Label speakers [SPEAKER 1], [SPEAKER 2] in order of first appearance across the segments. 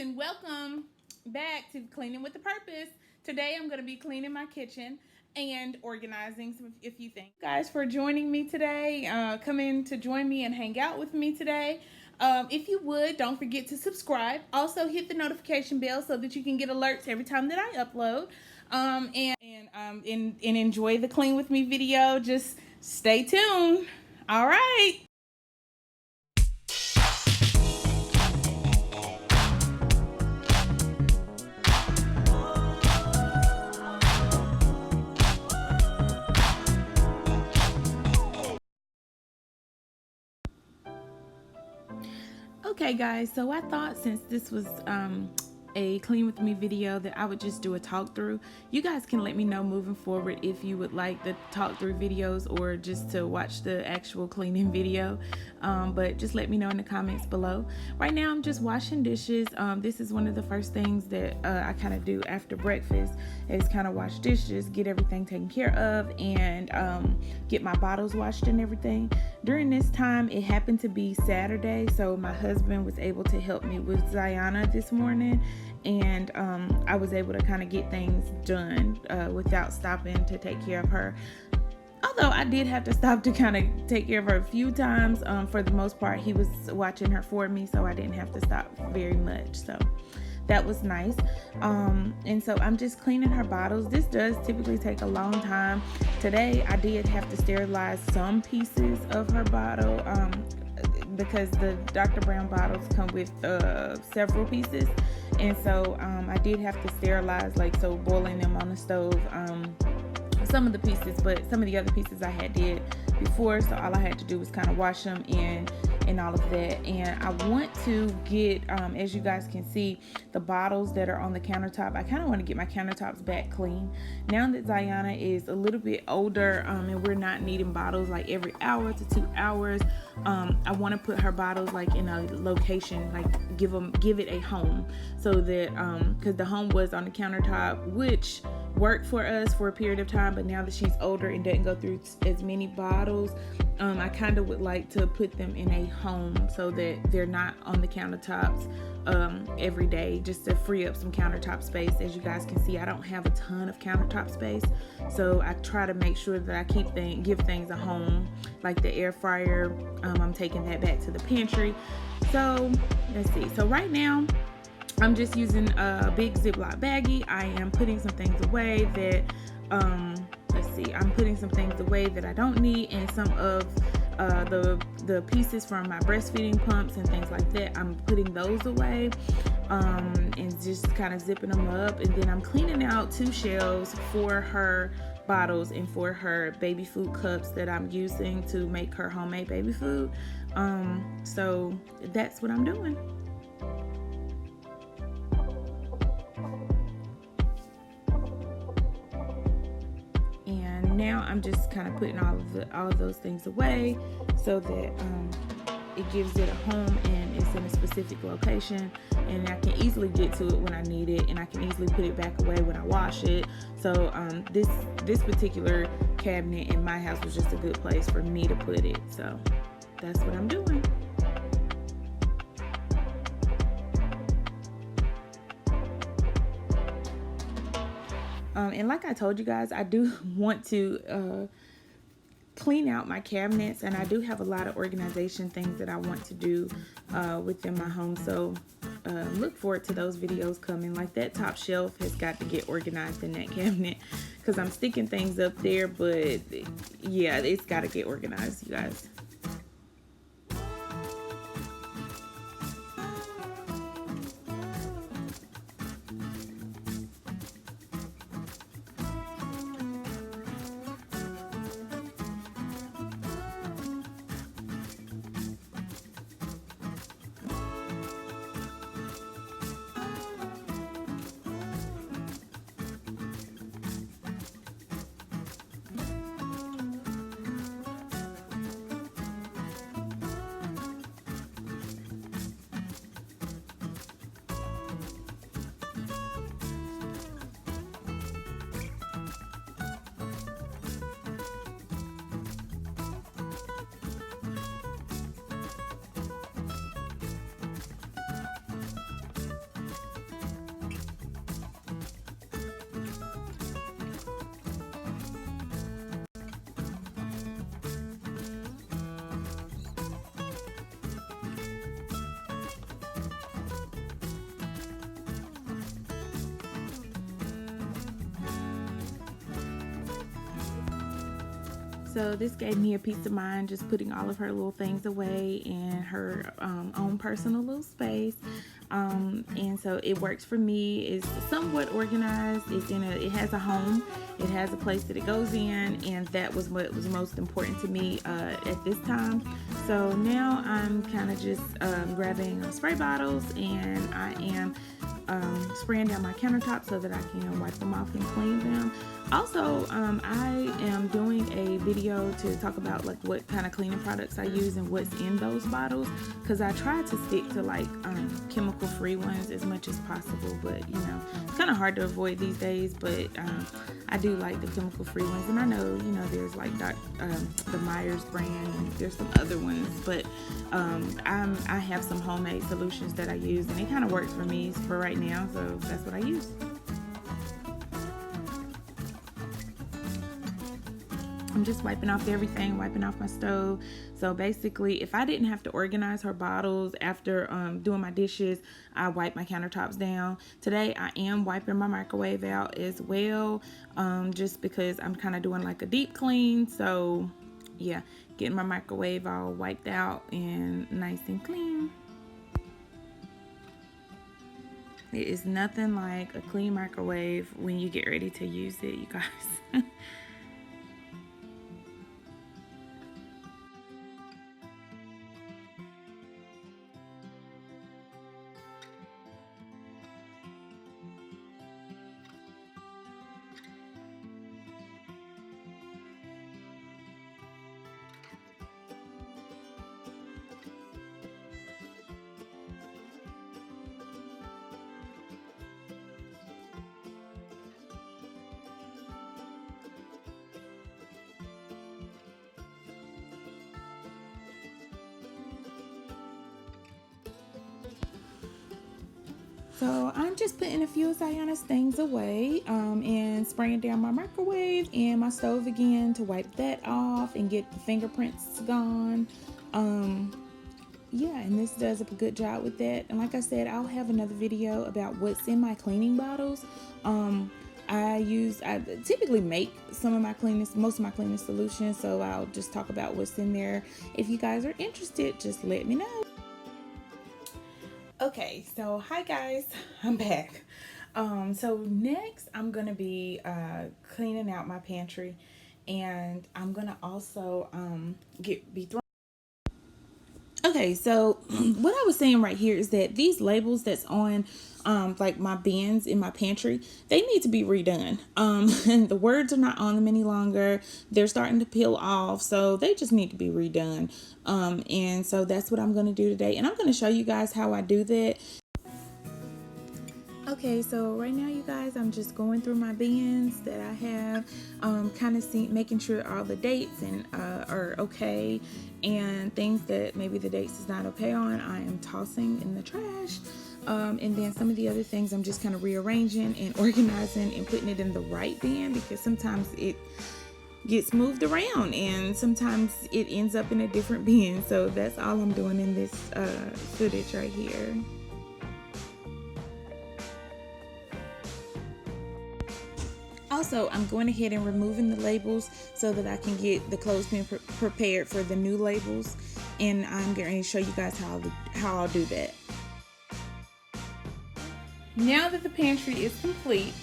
[SPEAKER 1] and welcome back to Cleaning with a Purpose. Today I'm going to be cleaning my kitchen and organizing a few things. Guys, for joining me today, come in to join me and hang out with me today. If you would, don't forget to subscribe. Also hit the notification bell so that you can get alerts every time that I upload. And enjoy the Clean With Me video. Just stay tuned. All right. Okay guys, so I thought since this was a Clean With Me video that I would just do a talk through. You guys can let me know moving forward if you would like the talk through videos or just to watch the actual cleaning video, but just let me know in the comments below. Right now I'm just washing dishes. This is one of the first things that I kind of do after breakfast is kind of wash dishes, get everything taken care of, and get my bottles washed and everything. During this time, it happened to be Saturday, so my husband was able to help me with Ziana this morning, and I was able to kind of get things done without stopping to take care of her. Although I did have to stop to kind of take care of her a few times. For the most part, he was watching her for me, so I didn't have to stop very much. So that was nice. And so I'm just cleaning her bottles. This does typically take a long time. Today I did have to sterilize some pieces of her bottle because the Dr. Brown bottles come with several pieces, and so I did have to sterilize, like, so boiling them on the stove, some of the pieces, but some of the other pieces I had did before, so all I had to do was kind of wash them and all of that. And I want to get, as you guys can see, the bottles that are on the countertop, I kind of want to get my countertops back clean. Now that Ziana is a little bit older, and we're not needing bottles like every hour to 2 hours, I want to put her bottles like in a location, like give it a home, so that because the home was on the countertop, which worked for us for a period of time, but now that she's older and doesn't go through as many bottles, I kind of would like to put them in a home so that they're not on the countertops every day, just to free up some countertop space. As you guys can see, I don't have a ton of countertop space, so I try to make sure that I give things a home, like the air fryer. I'm taking that back to the pantry. So let's see. So right now I'm just using a big Ziploc baggie. I am putting some things away that I'm putting some things away that I don't need, and some of the pieces from my breastfeeding pumps and things like that, I'm putting those away, and just kind of zipping them up. And then I'm cleaning out 2 shelves for her bottles and for her baby food cups that I'm using to make her homemade baby food. So that's what I'm doing. Now I'm just kind of putting all of those things away so that it gives it a home and it's in a specific location, and I can easily get to it when I need it, and I can easily put it back away when I wash it. So this particular cabinet in my house was just a good place for me to put it. So that's what I'm doing. And like I told you guys, I do want to clean out my cabinets, and I do have a lot of organization things that I want to do within my home. So look forward to those videos coming. Like that top shelf has got to get organized in that cabinet because I'm sticking things up there, but yeah, it's got to get organized, you guys. So this gave me a peace of mind, just putting all of her little things away in her own personal little space. And so it works for me. It's somewhat organized. It has a home. It has a place that it goes in, and that was what was most important to me at this time. So now I'm kind of just grabbing spray bottles, and I am spraying down my countertop so that I can wipe them off and clean them. Also, I am doing a video to talk about like what kind of cleaning products I use and what's in those bottles, because I try to stick to like chemical free ones as much as possible, but you know, it's kind of hard to avoid these days. But I do like the chemical free ones, and I know, you know, there's like the Myers brand, and there's some other ones, but I have some homemade solutions that I use, and it kind of works for me for right now, so that's what I use. I'm just wiping off everything, wiping off my stove. So basically, if I didn't have to organize her bottles after doing my dishes, I wipe my countertops down. Today, I am wiping my microwave out as well, just because I'm kind of doing like a deep clean. So yeah, getting my microwave all wiped out and nice and clean. It is nothing like a clean microwave when you get ready to use it, you guys. So I'm just putting a few of Zayana's things away and spraying down my microwave and my stove again to wipe that off and get the fingerprints gone. Yeah, and this does a good job with that. And like I said, I'll have another video about what's in my cleaning bottles. I typically make most of my cleaning solutions, so I'll just talk about what's in there. If you guys are interested, just let me know. Okay, so hi guys, I'm back. So next I'm gonna be cleaning out my pantry, and I'm gonna also be throwing. Okay, so what I was saying right here is that these labels that's on like my bins in my pantry, they need to be redone. And the words are not on them any longer. They're starting to peel off, so they just need to be redone. And so that's what I'm going to do today, and I'm going to show you guys how I do that. Okay, so right now, you guys, I'm just going through my bins that I have, kind of making sure all the dates are okay, and things that maybe the dates is not okay on, I am tossing in the trash. And then some of the other things I'm just kind of rearranging and organizing and putting it in the right bin, because sometimes it gets moved around and sometimes it ends up in a different bin. So that's all I'm doing in this footage right here. Also, I'm going ahead and removing the labels so that I can get the clothespin prepared for the new labels, and I'm going to show you guys how I'll do that. Now that the pantry is complete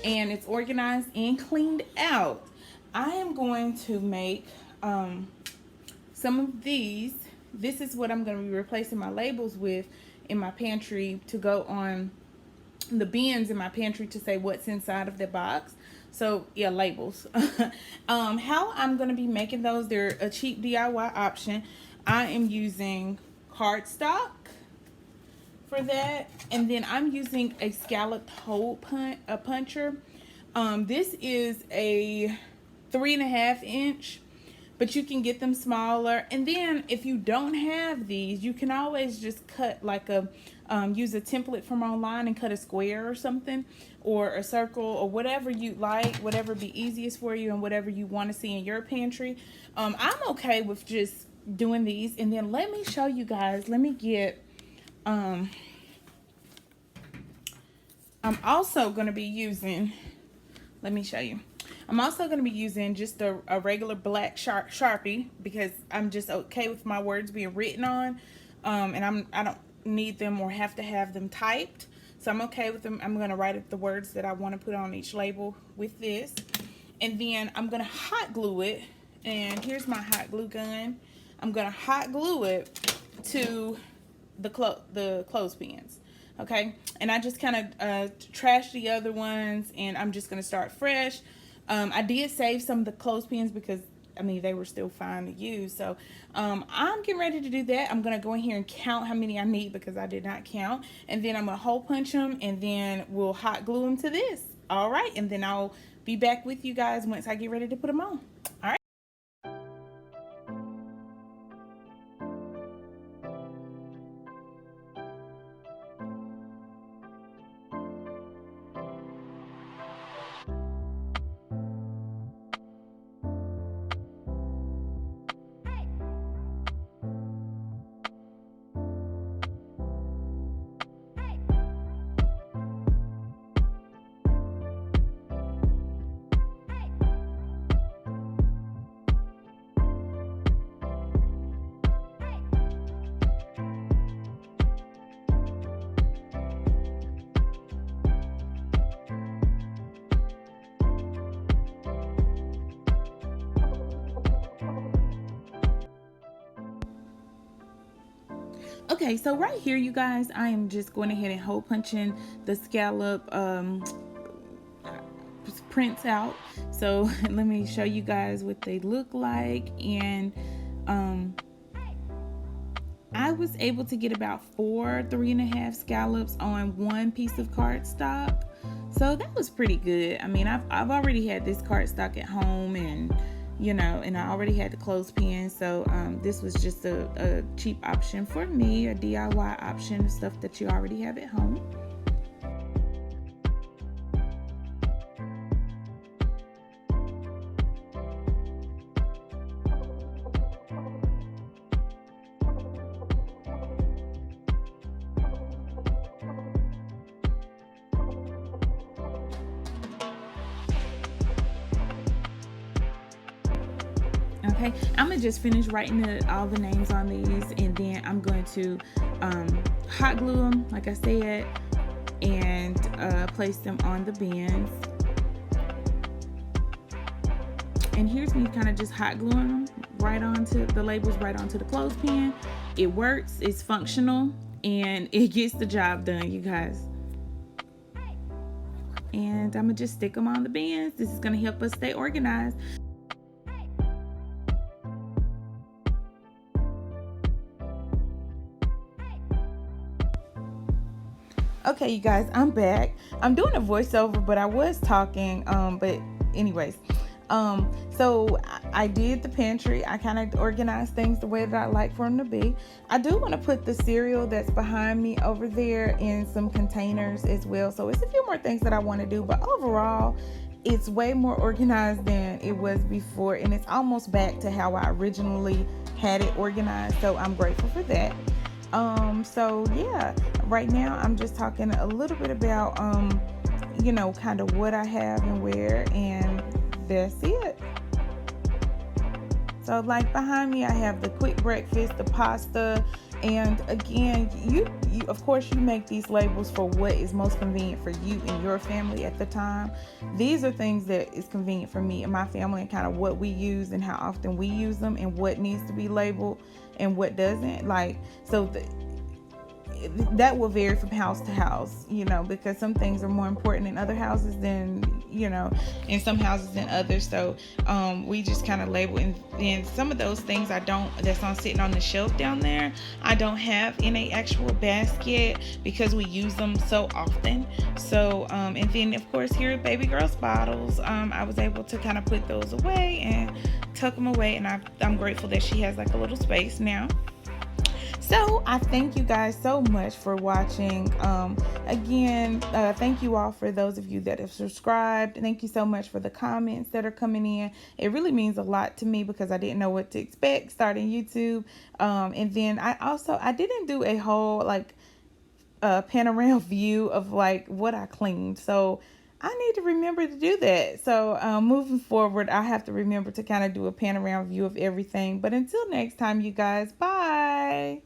[SPEAKER 1] and it's organized and cleaned out, I am going to make some of these. This is what I'm going to be replacing my labels with in my pantry, to go on the bins in my pantry to say what's inside of the box. So yeah, labels. How I'm going to be making those, they're a cheap DIY option. I am using cardstock for that, and then I'm using a scalloped hole puncher. This is a 3.5 inch, but you can get them smaller. And then if you don't have these, you can always just cut like use a template from online and cut a square or something, or a circle, or whatever you like, whatever be easiest for you and whatever you want to see in your pantry. I'm okay with just doing these. And then let me show you guys, let me get I'm also going to be using, let me show you. I'm also going to be using just a regular black Sharpie because I'm just okay with my words being written on, and I don't need them or have to have them typed. So I'm okay with them. I'm going to write up the words that I want to put on each label with this. And then I'm going to hot glue it. And here's my hot glue gun. I'm going to hot glue it to the clothespins. Okay, and I just kind of trashed the other ones, and I'm just going to start fresh. I did save some of the clothespins because I mean they were still fine to use. So I'm getting ready to do that. I'm going to go in here and count how many I need because I did not count, and then I'm going to hole punch them, and then we'll hot glue them to this. All right, and then I'll be back with you guys once I get ready to put them on. All right. Okay, so right here, you guys, I am just going ahead and hole punching the scallop prints out. So let me show you guys what they look like. And I was able to get about 3.5 scallops on one piece of cardstock. So that was pretty good. I mean, I've already had this cardstock at home, and and I already had the clothespin. So this was just a cheap option for me, a DIY option of stuff that you already have at home. Okay, I'm gonna just finish writing all the names on these, and then I'm going to hot glue them, like I said, and place them on the bins. And here's me kind of just hot gluing them right onto the labels, right onto the clothespin. It works, it's functional, and it gets the job done, you guys. And I'm gonna just stick them on the bins. This is gonna help us stay organized. Okay, you guys, I'm back. I'm doing a voiceover, but I was talking. But anyways, so I did the pantry. I kind of organized things the way that I like for them to be. I do want to put the cereal that's behind me over there in some containers as well. So it's a few more things that I want to do, but overall, it's way more organized than it was before, and it's almost back to how I originally had it organized. So I'm grateful for that. So yeah, right now I'm just talking a little bit about kind of what I have and where, and that's it. So like behind me I have the quick breakfast, the pasta, and again, you of course you make these labels for what is most convenient for you and your family at the time. These are things that is convenient for me and my family, and kind of what we use and how often we use them, and what needs to be labeled and what doesn't. Like, so that will vary from house to house, because some things are more important in other houses than, in some houses than others. So we just kind of label, and some of those things that's on sitting on the shelf down there, I don't have in a actual basket because we use them so often. So and then of course here are baby girl's bottles. I was able to kind of put those away and tuck them away, and I'm grateful that she has like a little space now. So I thank you guys so much for watching. Again, thank you all for those of you that have subscribed. Thank you so much for the comments that are coming in. It really means a lot to me because I didn't know what to expect starting YouTube. And then I didn't do a whole panorama view of like what I cleaned. So I need to remember to do that. So moving forward, I have to remember to kind of do a panorama view of everything. But until next time, you guys, bye.